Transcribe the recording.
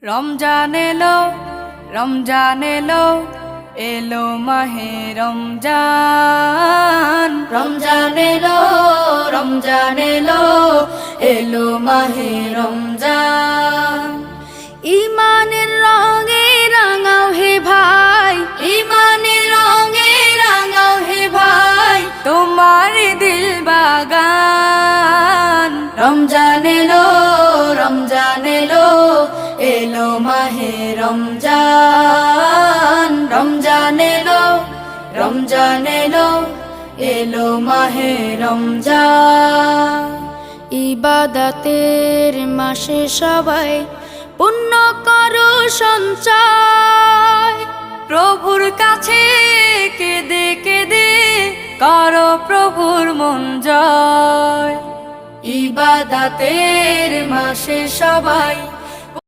রমজান এলো, রমজান এলো, এলো মাহে রমজান। রমজান এলো, রমজান এলো, এলো মাহে রমজান। ইমানের রঙে রাঙাও হে ভাই, ইমানের রঙে রাঙাও হে ভাই, তোমার দিল বাগান। রমজান এলো, রমজান এলো, এলো মাহে রমজান। রমজান এলো, রমজান এলো, এলো মাহে রমজান। ইবাদতের মাসে সবাই পুণ্য করো সঞ্চয়, প্রভুর কাছে কেঁদে কেঁদে করো প্রভুর মন জয়। ইবাদতের মাসে সবাই